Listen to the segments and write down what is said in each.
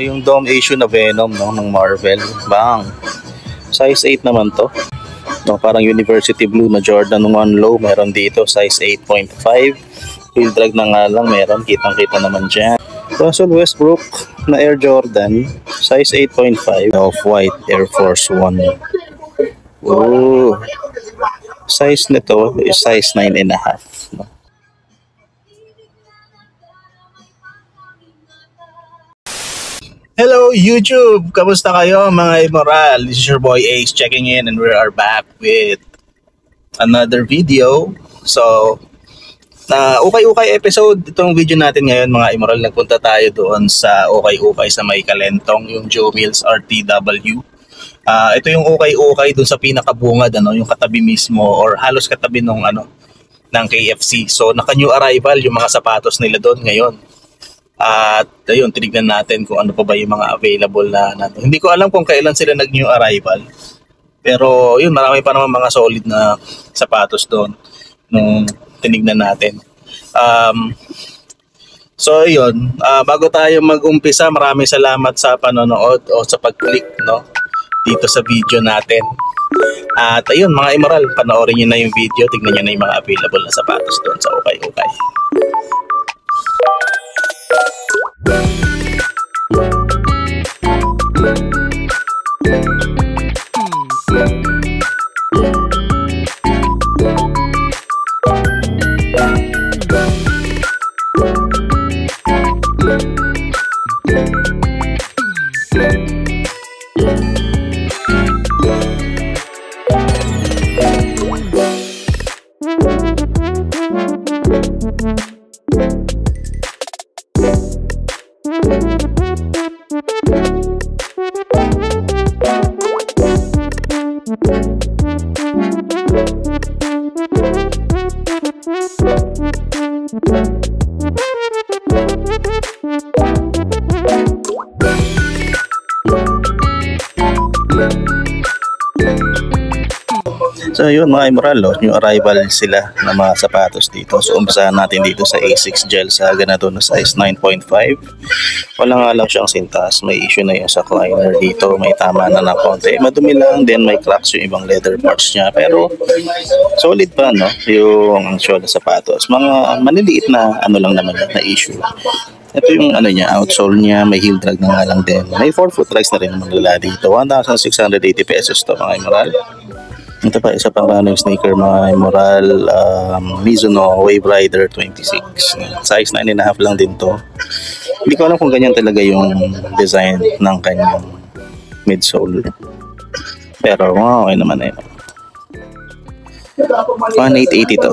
yung dome issue na Venom, no, ng Marvel. Bang. Size 8 naman to. No, parang University Blue na Jordan 1 low, meron dito size 8.5. Field drag na nga lang meron, kitang-kita naman dyan. Russell Westbrook na Air Jordan, size 8.5. Off-white Air Force 1. Oh. Size nito is size 9.5. No? Hello YouTube! Kamusta kayo mga Immoral? This is your boy Ace checking in and we are back with another video. So, ukay-ukay episode itong video natin ngayon mga Immoral. Nagpunta tayo doon sa ukay-ukay sa May Kalentong, yung Joe Mills RTW. Ito yung ukay-ukay doon sa pinakabungad, yung katabi mismo or halos katabi ng KFC. So, naka-new arrival yung mga sapatos nila doon ngayon. At ayun, tinignan natin kung ano pa ba yung mga available na natin. Hindi ko alam kung kailan sila nag-new arrival. Pero yun, marami pa naman mga solid na sapatos doon nung tinignan natin. So ayun, bago tayo mag-umpisa, maraming salamat sa panonood o sa pag-click dito sa video natin. At ayun mga Immoral, panoorin nyo na yung video, tignan nyo na yung mga available na sapatos doon sa ukay-ukay. So yun mga Immoral, new arrival sila ng mga sapatos dito. So umpisahan natin dito sa A6 gel sa ganito na size 9.5. Wala nga lang siyang sintas, may issue na yung sa liner dito, may tama na ng konti. Madumi lang, then may cracks yung ibang leather parts niya. Pero solid pa yung sole na sapatos. Mga maniliit na lang naman na issue. Ito yung niya, outsole niya, may heel drag na nga lang din. May 4-foot drags na rin naman nila dito. 1,680 pesos to mga Immoral. Ito pa, isa pang running sneaker mga Immoral, Mizuno Wave Rider 26. Size 9.5 lang din to. Hindi ko alam kung ganyan talaga yung design ng kanyang midsole. Pero okay naman eh. 1,880 to.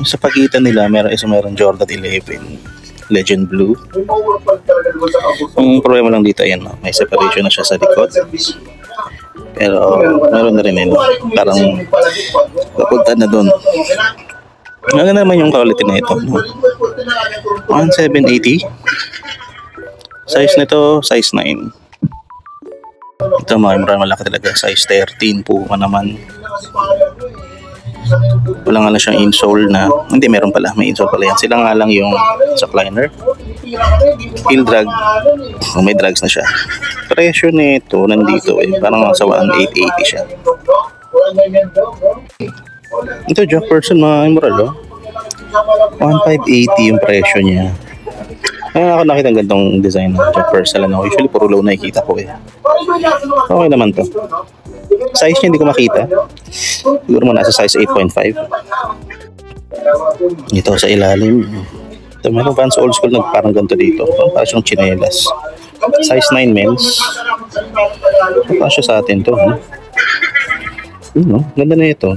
Sa pagitan nila, meron Jordan 11 Legend Blue. Ang problema lang dito, ayan, may separation na siya sa likod. Pero meron na rin parang papunta na doon. Ano naman yung quality na ito? 1,780. Size nito, size 9. Ito malaki talaga. Size 13 po naman. Wala nga lang siyang insole na. Hindi, meron pala. May insole pala yan. Sila nga lang yung sa liner. Heel drag. May drags na siya. Presyo nito nandito parang sa 1,880 siya. Ito Jack Person mga Immoral 1,580 yung presyo niya. Ako nakita ang gandong design ng Jack Person. Usually puro low nakikita ko Okay naman to. Size niya hindi ko makita. Siguro mo nasa size 8.5. Ito sa ilalim. Ito meron Vans Old School parang ganito dito. Parang siyang chinelas. Size 9 men's. Pasyo sa atin to. Ganda na ito.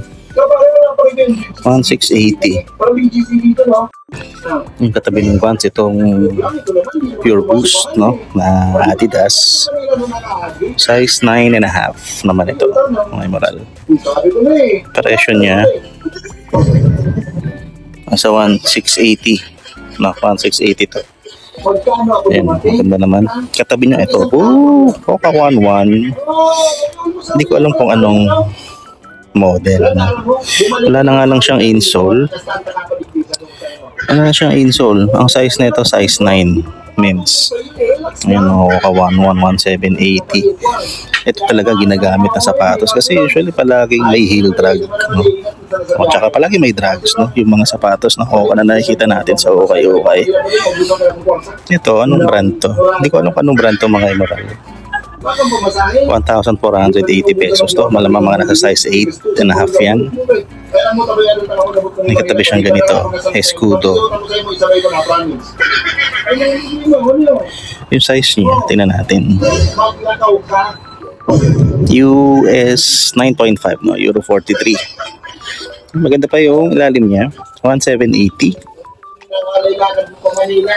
1,680. Yung katabi ng Vans, itong Pure Boost na Adidas. Size 9.5 naman ito mga Immoral. Presyo niya nasa 1,680. 1,680 to. Ayan, maganda naman. Katabi niya ito. Hoka 11. Hindi ko alam kung anong model. Wala na nga lang siyang insole. Wala na siyang insole. Ang size nito size 9. men's. Ayan, Hoka 111,780. Ito talaga ginagamit na sapatos kasi usually palaging may heel drag, no? O tsaka palagi may drags, no? Yung mga sapatos na Hoka na nakikita natin sa Okay. Ito, anong brand to? Hindi ko alam kung anong brand to, mga Emerald. 1,480 pesos to. Malamang mga nasa size 8 and a half yan. May katabi siyang ganito, Escudo. Yung size niya, tingnan natin. US 9.5, no? Euro 43. Maganda pa yung ilalim niya. 1,780.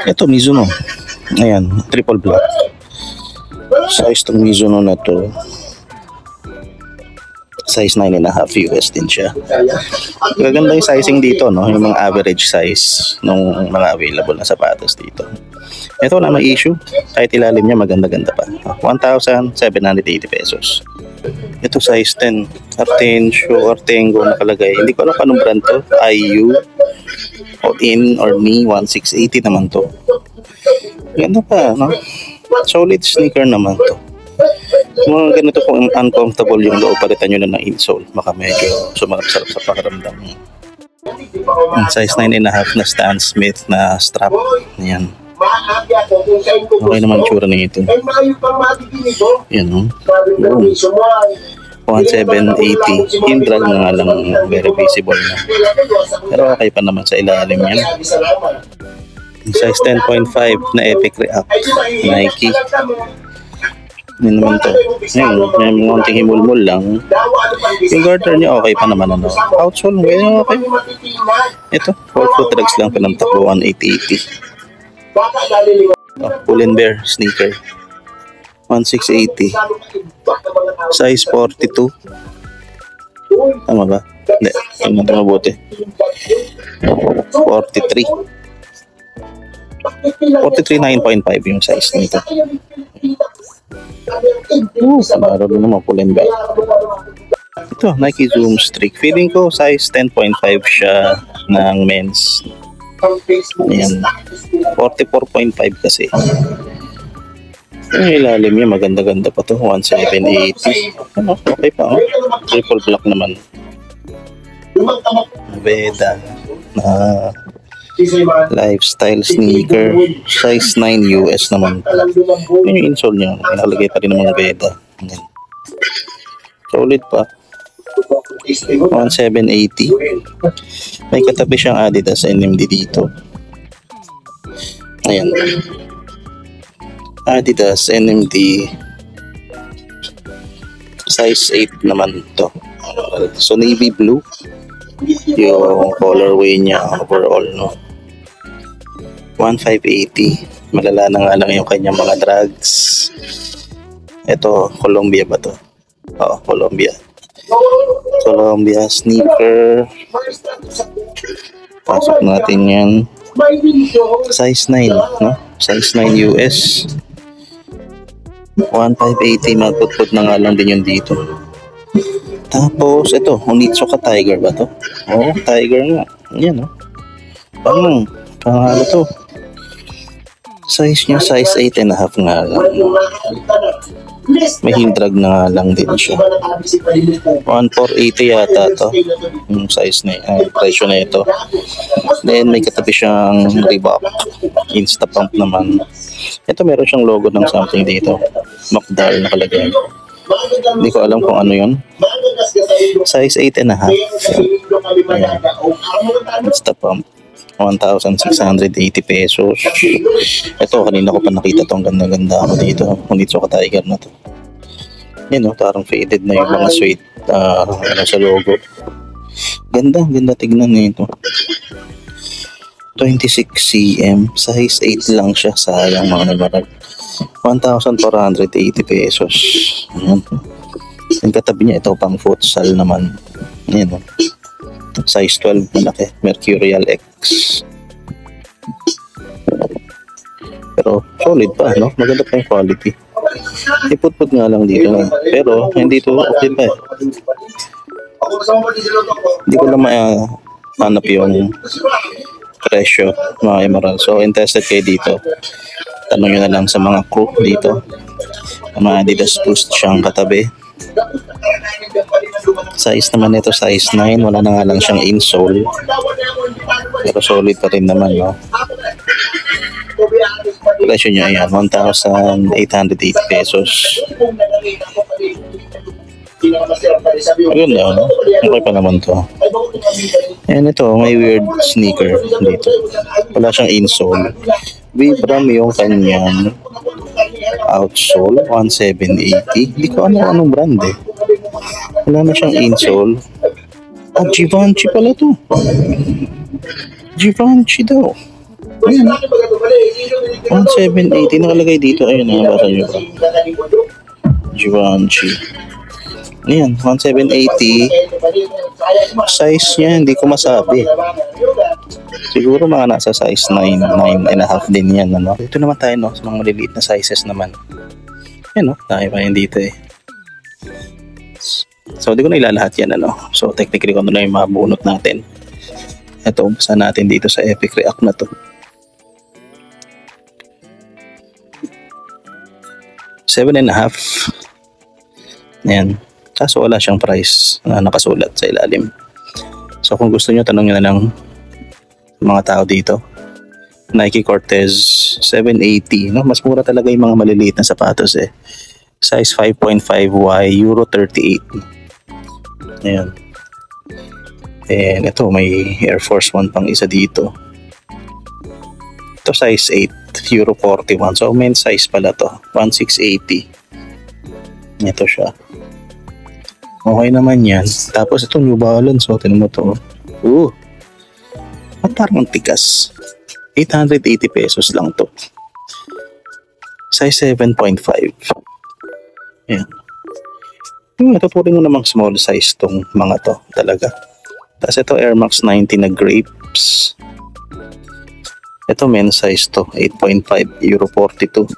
Ito, Mizuno. Ayan, triple black. Size tong Mizuno na to. Size 9.5 US din siya. Maganda yung sizing dito, no? Yung mga average size ng mga available na sapatos dito. Ito na may issue. Kahit ilalim niya, maganda-ganda pa. 1,780 pesos. Ito size 10. Artengo nakalagay. Hindi ko alam anong brand to. IU o in or ni 1,680 naman to. Ganda pa, no? Solid sneaker naman to. Mga ganito kung uncomfortable yung loob, palitan nyo na ng insole. Baka medyo sumarap-sarap sa pakiramdam. Size 9.5 na Stan Smith na strap. Ayan. Okay naman yung tsura nito. Yan, no? 1,780. Yung drag na nga lang very visible na. Pero okay pa naman sa ilalim yan. Size 10.5 na Epic React Nike. Yun naman to. Ngayon, may munting himulmul lang. Yung garter niya okay pa naman, ano. Outsole, ngayon okay. Ito, 4 foot drags lang pinantakbo, 1,880. Pull and bear sneaker, 1,680. Size 42. Tama ba? Hindi, tingnan natin mabuti. 43. 43, 9.5 yung size nito. Panaro din naman, pull and bear. Ito, Nike Zoom Streak. Feeling ko size 10.5 siya ng men's. Ayan, 44.5 kasi. Yung ilalim niya maganda-ganda pa to, 1,780. Okay pa, oh. Triple black naman. Veda na lifestyle sneaker, size 9 US naman. Yun yung insole niya, nakalagay pa rin ng mga Veda. Ayan. Solid pa, 1,780. May katabi siyang Adidas NMD dito. Ayan, Adidas NMD size 8 naman to. So navy blue yung colorway niya overall, no? 1,580. Malala na nga lang yung kanyang mga drags. Ito, Columbia ba to? Oo, Columbia sneaker. Pasok natin yan. Size 9, no? Size 9 US. 1,580. Magputput na nga lang din yun dito. Tapos, ito, Onitsuka Tiger ba to? Oo, Tiger nga. Yan, no? Pangalo to. Size niya, size 8.5 nga lang. May heel drag na nga lang din siya. 1,480 yata to. Yung size na presyo na ito. Then may katabi siyang Reebok Insta Pump naman. Ito meron siyang logo ng something dito. Macdal nakalagay. Hindi ko alam kung ano yun. Size 8.5. Insta Pump, 1,680 pesos. Ito, kanina ko pa nakita to. Ang ganda-ganda ako dito. Onitsuka Tiger na to. Yan, no? Parang faded na yung mga suede sa logo. Ganda tignan nito. 26 cm. Size 8 lang siya. Sayang mga nabarag. 1,480 pesos. Ayan. Yung katabi niya, ito pang futsal naman. Ayan, no? Size 12, malaki. Mercurial X. Pero solid pa, no? Maganda pa yung quality. Iput-put nga lang dito. Pero hindi to okay pa. Hindi ko lang hanap yung presyo, mga Emerald. So, interested kayo dito. Tanong nyo na lang sa mga crew dito. Mga Adidas Boost siyang katabi. Size naman ito, size 9. Wala na nga lang siyang insole. Pero solid pa rin naman, no? Presyo niya ayan, 1,880 pesos. Ayun na, no? Okay pa naman to. Ayan ito, may weird sneaker dito. Wala siyang insole. Vibram yung kanyang outsole, 1,780. Hindi ko anong brand eh. Wala na siyang insole. Ah, Givenchy pala to. Givenchy daw. Ayan. 1,780 nakalagay dito. Ayun na, basa nyo ba? Givenchy. Ayan, 1,780. Size niya, hindi ko masabi. Siguro mga nasa size 9, 9.5 din yan. Ano? Dito naman tayo, no? Sa mga maliliit na sizes naman. Ayan, no? Tayo pa yan dito eh. So, di ko na ilalahat yan, ano? So, technically, kung ano na yung mabunot natin. Ito, umpisa natin dito sa Epic React na to. 7.5. Ayan. Kaso wala siyang price na nakasulat sa ilalim. So kung gusto nyo, tanong nyo na lang mga tao dito. Nike Cortez 780. No? Mas mura talaga yung mga maliliit na sapatos eh. Size 5.5Y, Euro 38. Ayan. And ito, may Air Force 1 pang isa dito. Ito size 8, Euro 41. So men's size pala to, 1,680. Ito siya. Okay naman yan. Tapos ito New Balance. So, tinan mo to. At parang tigas. 880 pesos lang to. Size 7.5. Ayan. Ito po rin namang small size tong mga to talaga. Tapos ito Air Max 90 na grapes. Ito men's size to. 8.5. Euro 42.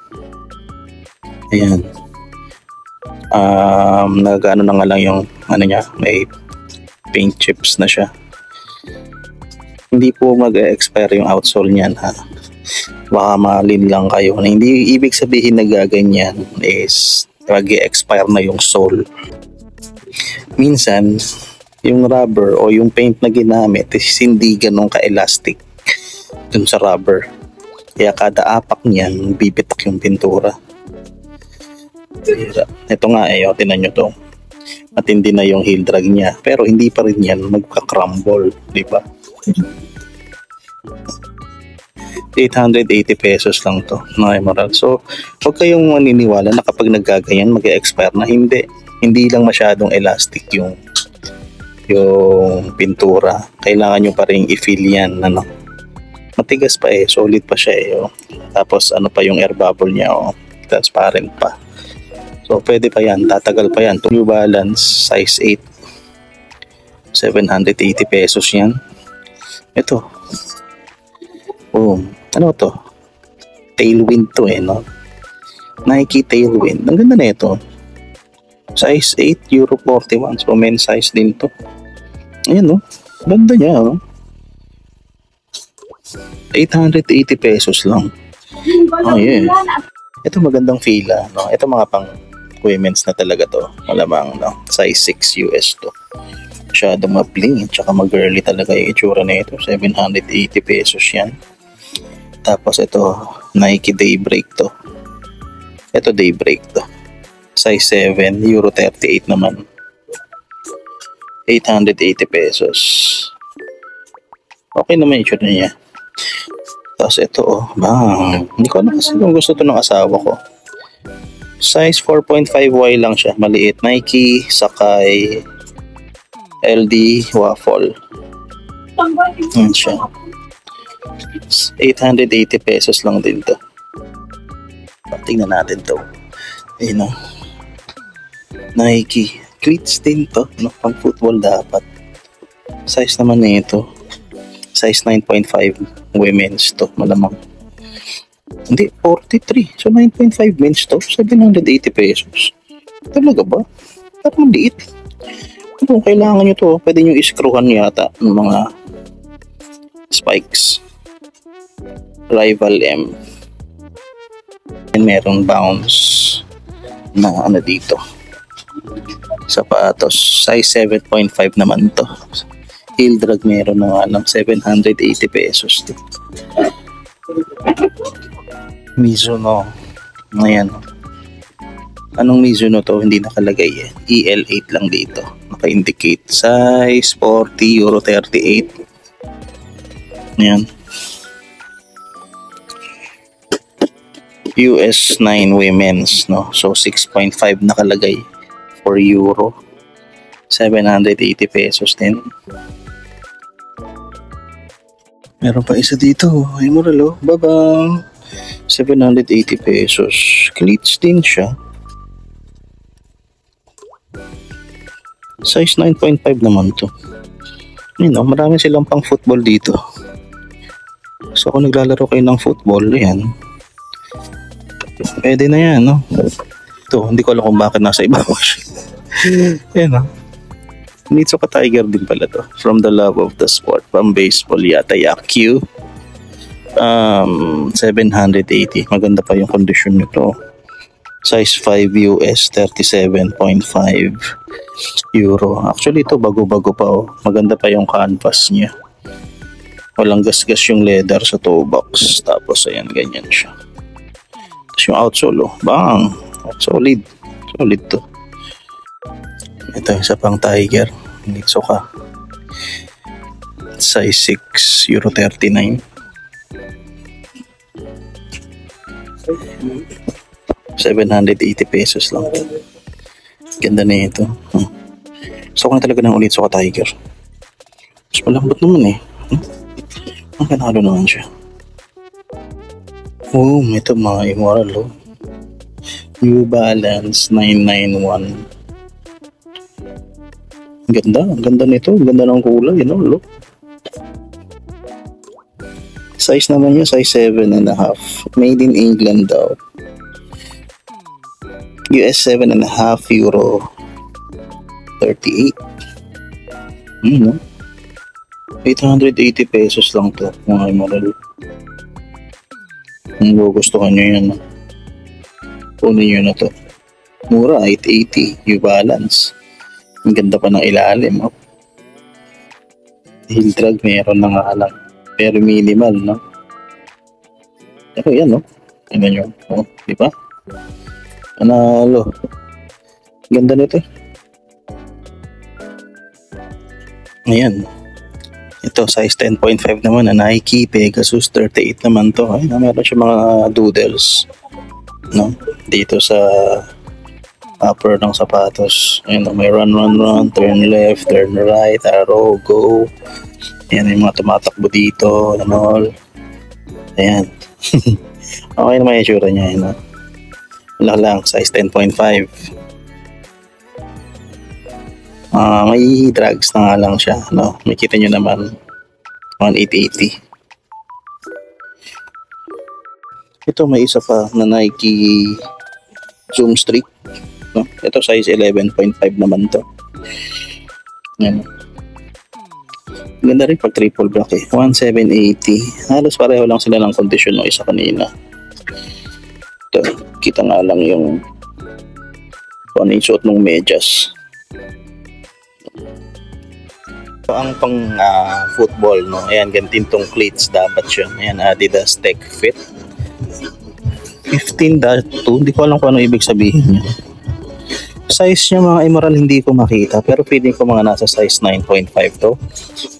Ayan. Nagano na nga lang yung ano niya, may paint chips na siya. Hindi po mag-expire yung outsole niyan, ha. Baka malin lang kayo. Hindi ibig sabihin na gaganyan is mag-expire na yung sole. Minsan yung rubber o yung paint na ginamit is hindi ganun ka-elastic dun sa rubber. Kaya kada apak niyan bibitak yung pintura. Ito nga eh, tinan nyo to. Matindi na yung heel drag niya. Pero hindi pa rin yan magka-crumble, di ba? 880 pesos lang to na emerald. So, huwag kayong maniniwala na kapag naggaganyan, mag-expire na. Hindi lang masyadong elastic yung pintura. Kailangan nyo pa rin i-fill yan. Ano? Matigas pa eh, solid pa siya eh. Oh. Tapos ano pa yung air bubble niya, oh. Transparent pa. So, pwede pa yan. Tatagal pa yan. New Balance, size 8. 780 pesos yan. Ito. Ano to? Tailwind to eh, no? Nike Tailwind. Ang ganda na ito. Size 8, Euro 41. So, men's size din to. Ayan, no? Ganda niya, no? 880 pesos lang. Oh, yeah. Ito magandang fila, no? Ito mga pang women's na talaga to. Malamang, no? Size 6 US to. Masyadong mabling, tsaka mag-girly talaga yung itsura na ito. 780 pesos yan. Tapos ito, Nike Daybreak to. Ito Daybreak to. Size 7, Euro 38 naman. 880 pesos. Okay naman yung itsura niya. Tapos ito, hindi ko alam kasi kung gusto to ng asawa ko. Size 4.5Y lang siya. Maliit. Nike, Sakay, LD, Waffle. Yan siya. 880 pesos lang din to. Tingnan natin to. Ayun o. Nike. Cleats din to. No? Pang football dapat. Size naman na ito. Size 9.5 women's to. Malamang. Hindi, 43. So, 9.5 men's to. 780 pesos. Talaga ba? Parang liit. Kung kailangan nyo to, pwede nyo iscrewhan yata ng mga spikes. Rival M. And merong bounce na ano dito. Sapatos. Size 7.5 naman to. Heel drag meron na alam 780 pesos to. Mizuno. Ayan. Anong Mizuno to? Hindi nakalagay eh. EL8 lang dito. Naka-indicate. Size 40, Euro 38. Ayan. US 9 women's, no? So 6.5 nakalagay for Euro. 780 pesos din. Meron pa isa dito. Ay, mura lo. Babang. 780 pesos. Cleats din siya. Size 9.5 naman to. Yun, no? Marami silang pang football dito. So kung naglalaro kayo ng football, yan. Pwede na yan, no? Ito, hindi ko alam kung bakit nasa ibabaw siya. Yan, no? Nitsuka Tiger din pala to. From the love of the sport. From baseball yata. Yaku. 780. Maganda pa yung condition nito. Size 5 US. 37.5 Euro. Actually, ito bago-bago pa. Oh. Maganda pa yung canvas niya. Walang gasgas yung leather sa toe box. Tapos, ayan, ganyan siya. Tapos yung outsole, oh. Bang! Solid. Solid to. Ito, isa pang Tiger. Nitsuka. Size 6, Euro 39. 780 pesos lang. Ganda na ito. Gusto ko na talaga ng ulit sa Tiger. Mas malambot naman eh. Ang kanalo naman siya. Oh, ito mga immoral oh. New Balance 991. Ang ganda nito. Ang ganda ng kulay, you know, look. Size naman niya, size 7.5. Made in England daw. US 7.5 Euro 38. No? 880 pesos lang to. Mga model. Kung gugustuhan nyo yan, kunin nyo na to. Mura, 880. New Balance. Ang ganda pa ng ilalim. Oh. Heel drag meron na nga lang. Pero minimal, no? Pero yan, no? Tingnan nyo. Oh, di ba? Panalo. Ganda nito. Ayan. Ito, size 10.5 naman na Nike Pegasus 38 naman to. Ay, meron siya mga doodles. No? Dito sa upper ng sapatos. Ayan, may run, turn left, turn right, arrow, go. Ayan, yung mga tumatakbo dito, and all. Ayan. Okay naman yung itsura niya, no? Wala lang, size 10.5. May drags na nga lang siya, no? Makita nyo naman, 1880. Ito, may isa pa na Nike Zoom Street, no? Ito, size 11.5 naman to. Ayan. Ganda rin pag triple black eh. 1780. Halos pareho lang sila ng condition ng isa kanina. Ito, kita nga lang yung kung ano yung suot ng medyas. Ito ang pang football, no? Ayan, ganitong cleats dapat siya. Ayan, Adidas Tech Fit 15.2. Hindi ko alam kung ano ibig sabihin niya. Size niya mga emerald hindi ko makita, pero feeling ko mga nasa size 9.5 to.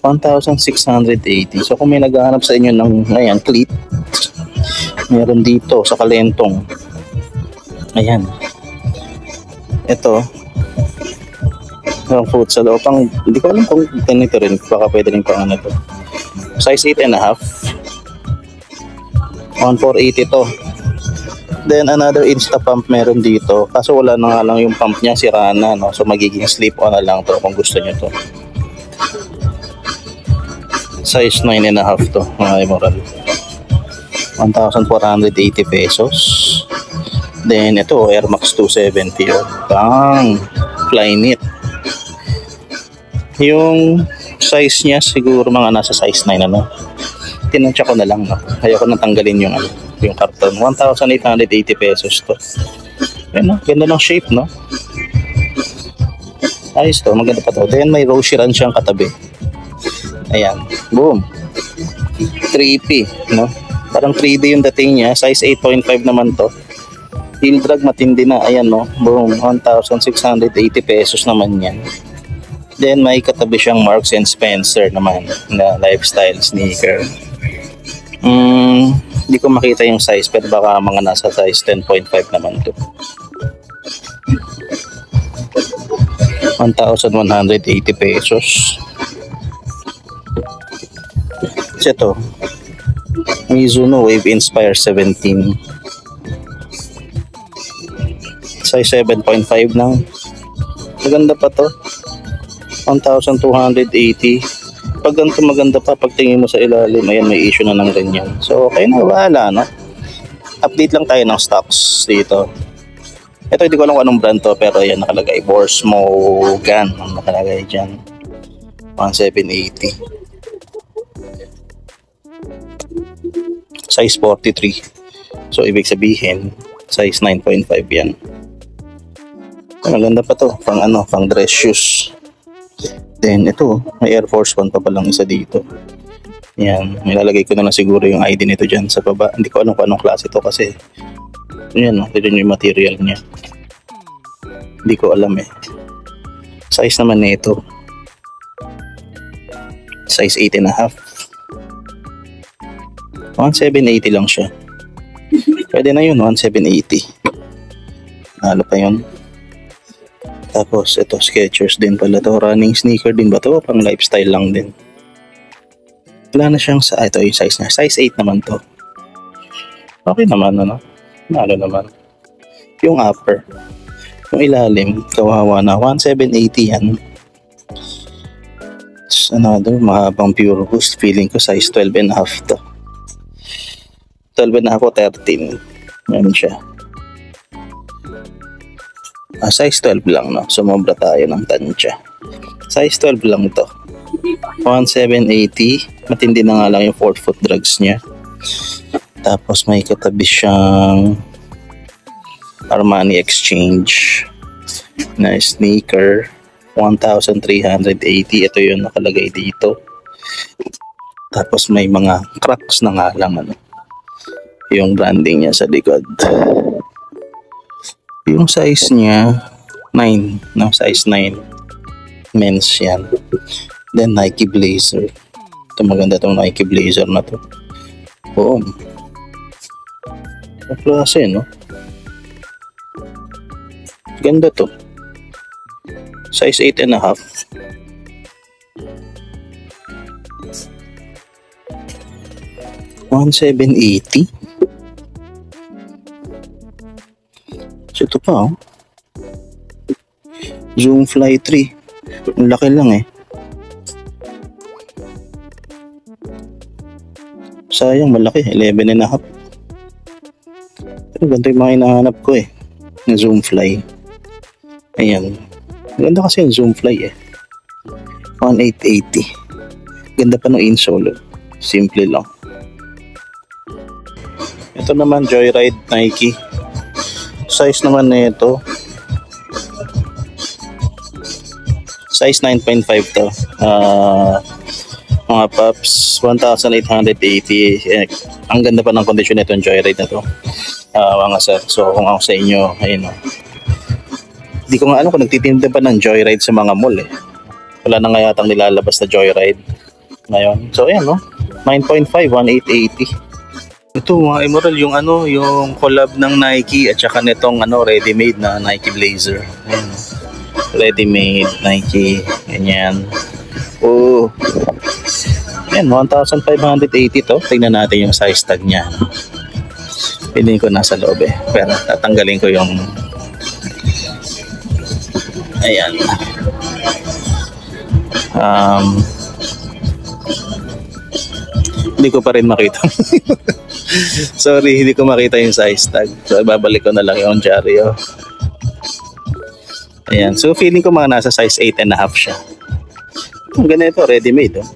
1,680. So kung may naghahanap sa inyo ng ayan, cleat, meron dito sa Kalentong. Ayan. Ito. Ang futsal o pang, hindi ko alam kung ganito rin, baka pwede rin pang ano to. Size 8.5. 1,480 to. Then another Insta pump meron dito. Kaso wala na nga lang yung pump niya, sira na, no? So magiging slip on na lang to kung gusto niyo to. Size 9.5 to, mga emerald. 1,480 pesos. Then ito, Air Max 270. Oh. Bang! Flyknit. Yung size niya siguro mga nasa size 9 ano. Tinansya ko na lang, no? Ayoko nang tanggalin yung ano. yung karton. 1,880 pesos to. Ayan, no? Ganda ng shape, no? Ayos to, maganda pa to. Then may Roshiran siyang katabi. Ayan, boom. 3P, no? Parang 3D yung dating niya. Size 8.5 naman to. Heel drag matindi na. Ayan, no? Boom, 1,680 pesos naman yan. Then may katabi siyang Marks and Spencer naman na lifestyle sneaker. Hindi ko makita yung size pero baka mga nasa size 10.5 naman to. 1,180 pesos. Ito, Mizuno Wave Inspire 17. Size 7.5 lang. Maganda pa to. 1,280. Pag ganito maganda pa, pag tingin mo sa ilalim, ayan, may issue na ng ganyan. So, okay na, wala, no? Update lang tayo ng stocks dito. Ito, hindi ko alam kung anong brand to, pero ayan, nakalagay. Borsmo Gun, ang nakalagay dyan. 1,780. Size 43. So, ibig sabihin, size 9.5 yan. Maganda pa to, pang ano, pang dress shoes. Then ito, may Air Force 1 pa palang isa dito. Yan, nilalagay ko na lang siguro yung ID nito dyan sa baba. Hindi ko alam kung anong klase to kasi yan, ito yung material niya. Hindi ko alam eh. Size naman nito, size 8.5. 1,780 lang siya. Pwede na yun, 1,780. Nalo pa yun. Tapos ito, Skechers din pala to. Running sneaker din ba to? Pang lifestyle lang din. Wala na siyang ito yung size niya. Size 8 naman to. Okay naman, ano? Nalo naman. Yung upper. Yung ilalim, kawawa na. 1,780 yan. Another, mahabang Pure Boost. Feeling ko size 12.5 to. 12.5 o 13. Yan siya. Size 12 lang, no? Sumobra tayo ng tansya. Size 12 lang to. 1,780. Matindi na nga lang yung 4 foot drags niya. Tapos may katabi siyang Armani Exchange na sneaker. 1,380. Ito yung nakalagay dito. Tapos may mga cracks na nga lang, ano? Yung branding niya sa likod. Yung size niya 9, no? Size 9 men's yan. Then Nike Blazer. Ito, maganda tong Nike Blazer na to. Boom. Ang klase, no? Ganda to. Size 8.5. $1,780. Ito pa, oh. Zoom Fly 3. Ang laki lang eh. Sayang, malaki. 11.5. Pero ganito yung mga hinahanap ko eh. Yung Zoom Fly. Ayan. Ganda kasi yung Zoom Fly eh. 1,880. Ganda pa ng insole. Simple lang. Ito naman, Joyride Nike. Size naman na ito. Size 9.5 to. Mga paps, 1,880. Ang ganda pa ng kondisyon nito yung Joyride na to. Mga sir. So kung ako sa inyo, ayun o. Hindi ko nga alam kung nagtitinda pa ng Joyride sa mga mall eh. Wala na nga yatang nilalabas na Joyride ngayon. So ayan, no? 9.5, 1,880. Ito mga Emerald, yung ano, yung collab ng Nike at saka nitong ano, ready-made na Nike Blazer. Ayan. Ready-made Nike, ganyan. Oh. Ayan, 1,580 to. Tingnan natin yung size tag niya. Piliin ko nasa loob eh. Pero tatanggalin ko yung ayan. Hindi ko pa rin makita. Sorry, hindi ko makita yung size tag. So, babalik ko na lang yung Jario. Ayan. So, feeling ko mga nasa size 8.5 siya. Ang ganito, ready-made. Oh.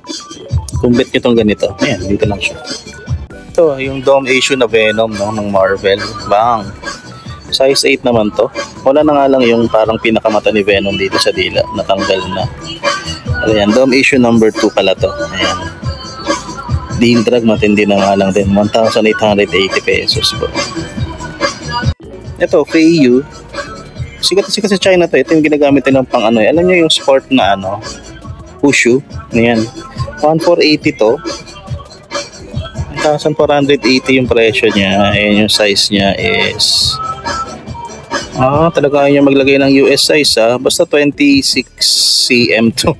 Kung bet nyo itong ganito. Ayan, dito lang siya. Ito, yung Dome issue na Venom, no, ng Marvel. Bang! Size 8 naman to. Wala na nga lang yung parang pinakamata ni Venom dito sa dila. Natanggal na. Ayan, Dome issue number 2 pala to. Ayan. Deal drag, matindi na nga lang din. 1,880 pesos po. Ito, Feiyu. Sikat sa China to. Ito yung ginagamit nilang pang ano. Alam nyo yung sport na ano, Wushu. Ayan. 1,480 to. 1,480 yung presyo niya. Ayan yung size niya is talaga ayaw niya maglagay ng US size basta 26 cm to.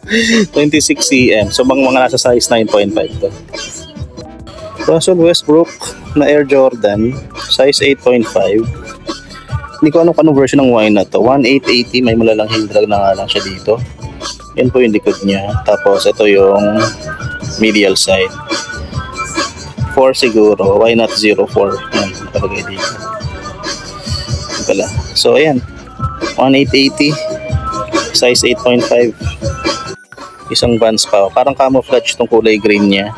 26 cm. So mga nasa size 9.5 to. Russell Westbrook na Air Jordan size 8.5. Hindi ko anong version ng wine na to. 1,880. May malalang heel drag na nga lang siya dito. Yan po yung likod niya. Tapos ito yung medial side. 4 siguro. Why not 04? Yan, nakalagay dito. Pala. So, ayan. 1,880. Size 8.5. Isang Vans pa. Parang camouflage itong kulay green niya.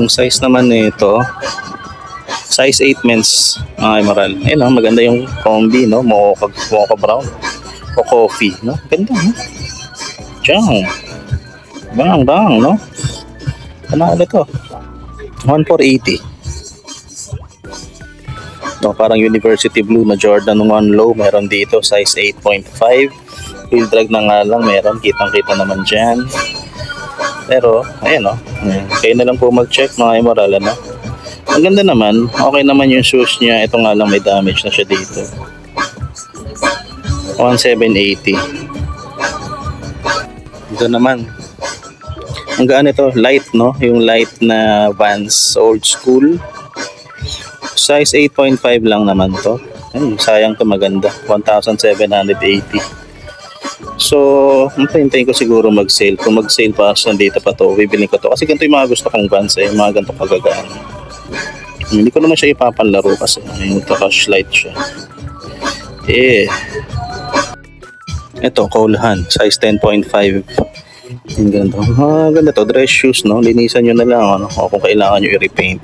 Size naman nito. Size 8 men's. Emerald. Ayun, maganda yung combi, no? Mocha brown. O coffee, no? Ganda, no? Diyan. Bang, no? Ano to? 1,480. No, parang university blue na Jordan 1 low. Meron dito. Size 8.5. Wheel drag na nga lang. Meron. Kitang-kita naman dyan. Pero, ayan, no? Kayo na lang po mag-check, mga Emerald, no? Ang ganda naman. Okay naman yung shoes niya. Ito nga lang may damage na siya dito. 1,780. Ito naman. Ang gaan ito, light, no? Yung light na Vans old school. Size 8.5 lang naman to. Sayang to, maganda. 1,780. So, hintayin ko siguro mag-sale. Kung mag-sale pa, nandito pa to, bibilin ko to. Kasi ganito yung mga gusto kong Vans mga ganito kagagaan. Hindi ko naman siya ipapanlaro kasi yung touch light siya. Ito, Colehan, size 10.5. Yung ganito. Ganda to, dress shoes, no? Linisan nyo na lang, ano? O kung kailangan nyo i-repaint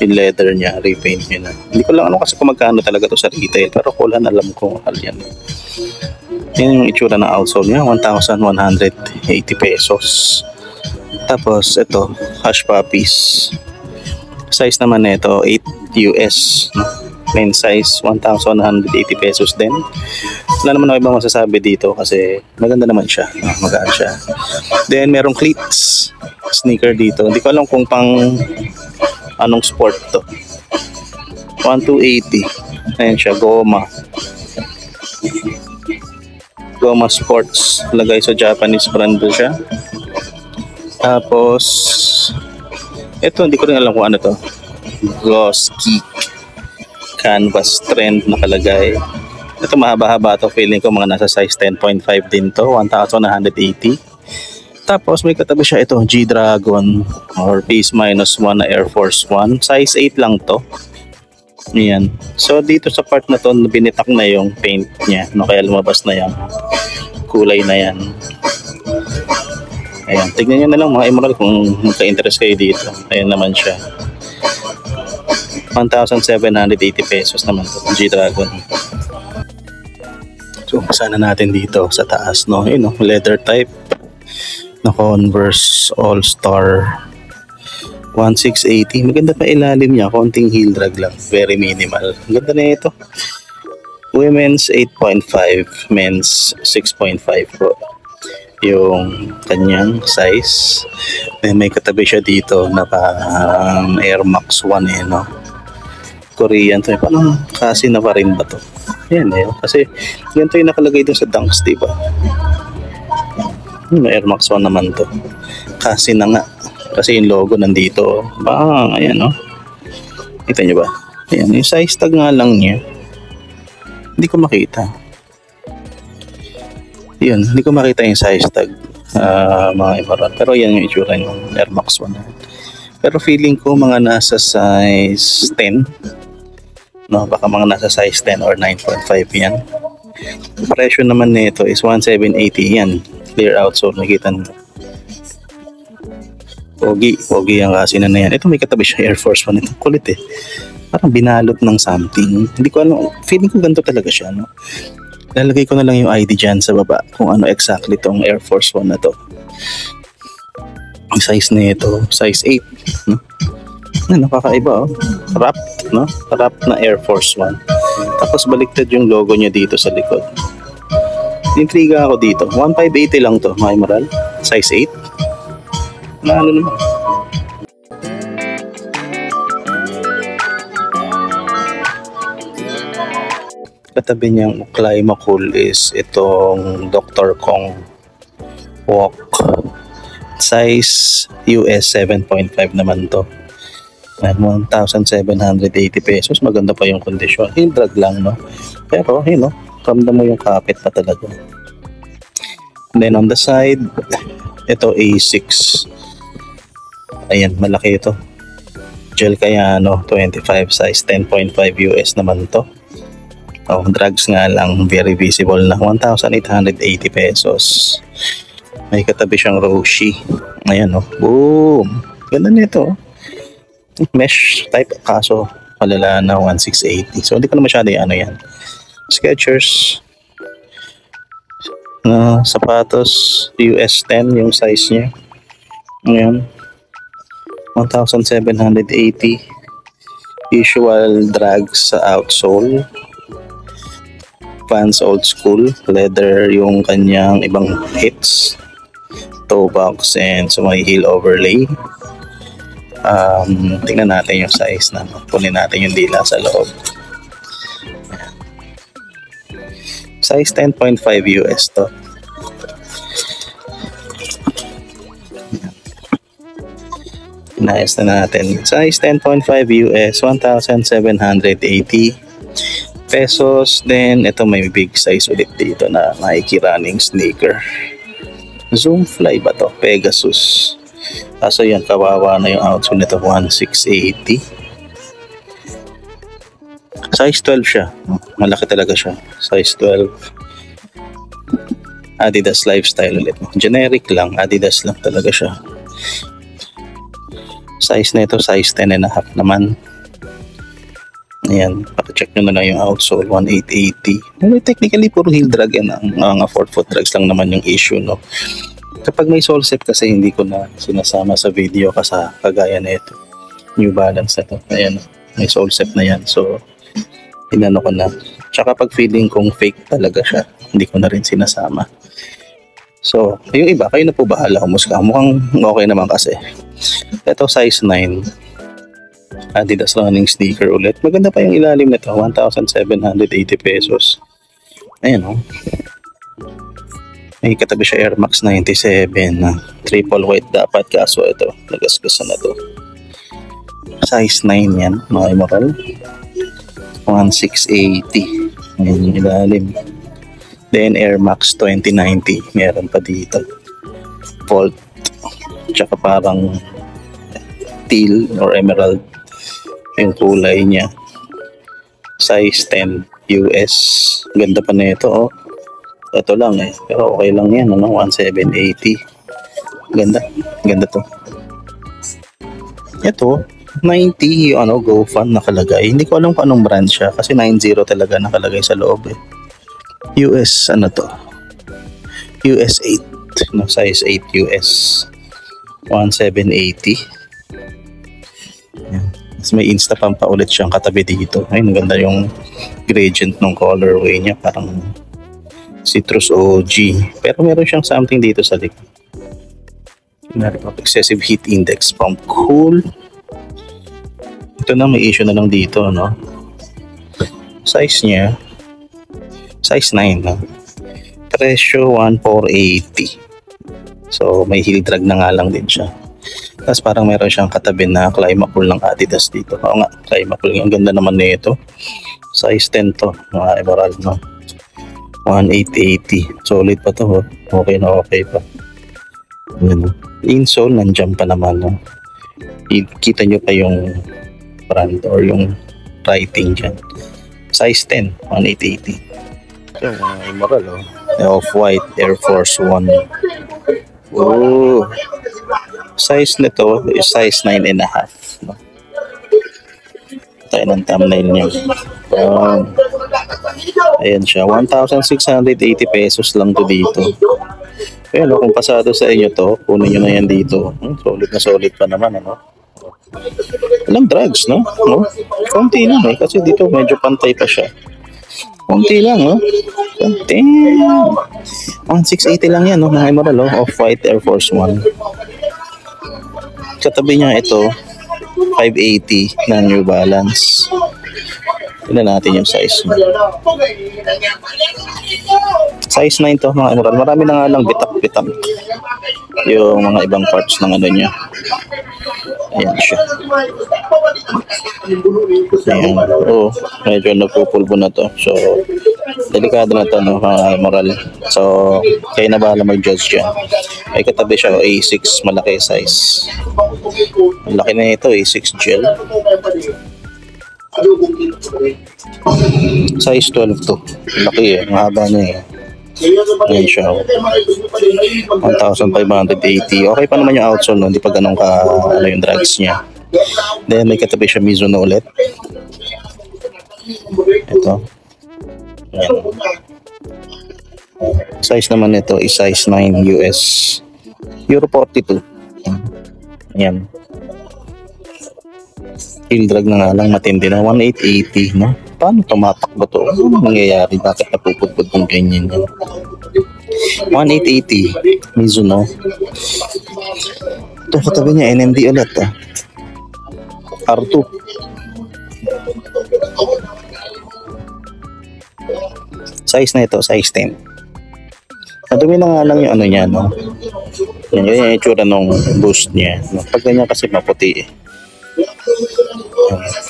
yung leather niya, repaint nyo na. Hindi ko lang kasi kung magkano talaga to sa retail, pero Colehan alam ko mahal yan. Yan yung itsura ng outsole niya, 1,180 pesos. Tapos ito, Hush Puppies. Size naman nito 8 US, no? Main size 1,180 pesos din. Wala naman ako ibang masasabi dito kasi maganda naman siya, magaan siya. Then merong cleats sneaker dito. Hindi ko alam kung pang anong sport to. 1,280. Ayan siya, Goma Sports. Lagay sa Japanese brand do siya. Tapos ito, hindi ko rin alam kung ano to. Gloss Geek Canvas Trend nakalagay. Ito mahaba-haba to. Feeling ko mga nasa size 10.5 din to. 1,180. Tapos may katabi siya ito. G-Dragon or Peace -1 na Air Force 1. Size 8 lang to. Ayan. So dito sa part na to, binitak na yung paint niya. No, kaya lumabas na yung kulay na yan. Ayan, tignan nyo na lang mga Emerald kung magka-interest kayo dito. Ayan naman siya. 1,780 pesos naman ito, G-Dragon. So, sana natin dito sa taas, no? Ayun, no? Leather type na Converse All-Star 1,680. Maganda pa ilalim niya, konting heel drag lang. Very minimal. Ganda na ito. Women's 8.5, men's 6.5 Pro. Yung kanyang size. Then may katabi siya dito na Air Max 1 no? Korean to. Parang kasi na pa rin ba to? Yan kasi ganito yung nakalagay dun sa Dunks, diba? Air Max 1 naman to. Kasi na nga. Kasi yung logo nandito. Bang, ayan no? Kita nyo ba? Ayan, yung size tag nga lang niya. Hindi ko makita. Yun, hindi ko makita yung size tag, mga Emerald. Pero yan yung itsura ng Air Max 1. Pero feeling ko mga nasa size 10. No, baka mga nasa size 10 or 9.5 yan. Presyo naman nito is 1,780 yan. Clear outsole, nakita nyo. Pogi ang kasi na yan. Ito may katabi siya, Air Force One. Ito kulit eh. Parang binalot ng something. Hindi ko alam, feeling ko ganito talaga siya, no? Lalagay ko na lang yung ID dyan sa baba kung ano exactly tong Air Force One na to. Ang size na ito, size 8, no? Nakakaiba, oh. Wrapped, no? Wrapped na Air Force One. Tapos baliktad yung logo niya dito sa likod. Intriga ako dito. 1,580 lang to, mga Emerald. Size 8. Ano naman? Katabi niyang Climacool is itong Dr. Kong Walk. Size US 7.5 naman to. 1,780 pesos. Maganda pa yung kondisyon. Yung drug lang, no? Pero, yun, no? Ramdam mo yung kapit pa talaga. And then on the side, ito A6. Ayan, malaki ito. Gel Cayano 25, size 10.5 US naman to. Oh, drugs nga lang, very visible na. 1,880 pesos. May katabi siyang Roshi. Ayan, oh. Boom! Ganda nito, oh. Mesh type, kaso malala na 1,680. So hindi ko na masyado yung ano yan. Skechers na sapatos, US 10 yung size niya. Ayan, 1,780. Usual drags sa outsole. Vans old school, leather yung kanyang ibang hits, toe box, and so may heel overlay. Tingnan natin yung size na, kunin natin yung dila sa loob. Size 10.5 US to. Inayos na natin. Size 10.5 US, 1,780 pesos. Then ito may big size ulit dito na Nike running sneaker. Zoomfly ba to? Pegasus. Kaso yan, kawawa na yung outsole nito, 1,680. Size 12 siya. Malaki talaga siya. Size 12. Adidas Lifestyle ulit. Generic lang. Adidas lang talaga siya. Size na ito, size 10.5 naman. Ayan, check nyo na lang yung outsole, 1,880. Well, technically, puro heel drag yan. Ang mga 4-foot drags lang naman yung issue, no? Kapag may sole set kasi hindi ko na sinasama sa video kasi kagaya na ito. New Balance na ito. Ayan, may sole set na yan. So, inano ko na. Tsaka pag feeling kong fake talaga siya, hindi ko na rin sinasama. So, yung iba, kayo na po bahala humusga. Mukhang okay naman kasi. Ito, size 9. Adidas running sneaker ulit. Maganda pa yung ilalim nito, 1,780 pesos. Ayan, oh. May katabi siya Air Max 97 na triple white dapat, kaso ito nagasgasan na to. Size 9 yan, mga Emerald. 1,680. Ayan yung ilalim. Then Air Max 2090 meron pa dito. Volt, tsaka parang teal or emerald yung kulay niya. Size 10 US. Ganda pa na ito, oh. Ito lang eh, pero okay lang yan, ano? 1,780. Ganda to. Ito 90, ano, Go Fun nakalagay. Hindi ko alam kung anong brand siya kasi 90 talaga nakalagay sa loob eh. US, ano to? US 8, no? Size 8 US. 1,780. Yan. Mas may Insta pump pa ulit siyang katabi dito. Ay, maganda yung gradient ng colorway niya, parang Citrus OG. Pero meron siyang something dito sa likod. Excessive heat index pump. Cool. Ito na, may issue na lang dito, no? Size niya, size 9, no? Presyo 1,480. So may heel drag na nga lang din siya. Tapos parang meron siyang katabi na Climacool ng Adidas dito. Oo nga, Climacool. Ang ganda naman nito. Size 10 to, mga Emerald, no? 1,880. Solid pa to, oh. Okay na okay pa. Ano? Insole, nandiyan pa naman, no? Kita nyo pa yung brand or yung writing dyan. Size 10, 1,880. Yung mga Emerald, oh. Off-white Air Force One. Oh, Size nito is size 9.5. No? Tayo ng thumbnail niya. Ayan siya. 1,680 pesos lang to dito. Pero kung pasado sa inyo to, kunin nyo na yan dito. Solid na solid pa naman. Ano? Walang drugs, no? Konti lang eh. Kasi dito medyo pantay pa siya. Konti lang, no? Konti. 1,680 lang yan, no? Mga Emerald, oh. Off-White Air Force 1. Katabi niya ito, 580 na New Balance. Tignan natin yung size niya. Size 9 to, mga Emerald. Marami na nga lang bitak-bitak yung mga ibang parts ng ano niya. Ayan siya. Ayan. Oo, medyo nagpupulbo na to. So, delikado na to, no, mga Emerald. So, kayo na bahala mag-judge dyan. Ay katabi siya, A6, malaki size. Malaki na ito, A6 gel. Size 12 to. Laki eh, mahaba na eh. Ayan siya. 1,580. Okay pa naman yung outsole, no? Hindi pa ganun ka ano yung drags niya. Then may katabi siya Mizuno ulit. Ito. Ayan. Size naman nito is size 9 US. Euro 42. Ayan. Heel drag na nga lang, matindi na. 1,880, no? Paano tumatakbo to? Ano nangyayari? Bakit napupudpud kung ganyan yan? 1,880 Mizuno. Ito katabi niya, NMD ulit, ah. R2. Size na ito, size 10. Nadumi na nga lang yung ano niya, no? Yan yung itsura ng boost niya. Pag ganyan kasi maputi eh.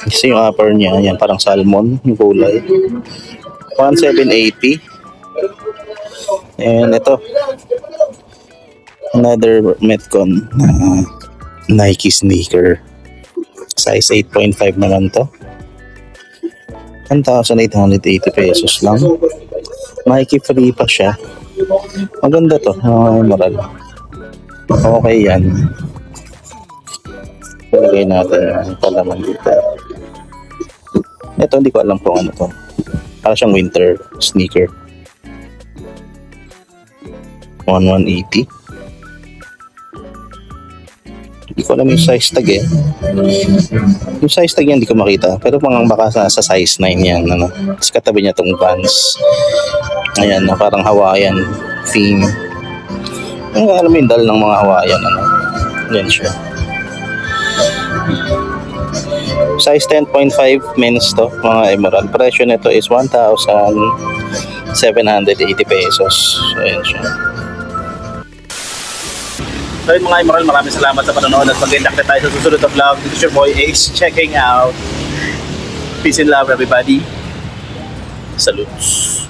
Kasi yung upper niya, yan parang salmon yung kulay. 1,780. And ito, another Metcon Nike sneaker. Size 8.5 naman to. 1,880 pesos lang. Nike free pa siya. Maganda to, moral. Okay yan. Ilagay natin yung palaman dito. Ito, hindi ko alam kung ano to. Para siyang winter sneaker. 1,180. Hindi ko alam yung size tag eh. Yung size tag yan hindi ko makita. Pero baka sa size 9 yan. Ano? Tapos katabi niya itong Vans. Ayan, parang Hawaiian theme. Alam mo yung dal ng mga Hawaiian. Ano? Yan siya. Size 10.5 men's to, mga Emerald. Presyo nito is 1,780 pesos. So, ayan siya. So yun mga Emerald, maraming salamat sa panonood at mag-interact tayo sa susunod na vlog. This is your boy Ace checking out. Peace and love everybody. Salutes.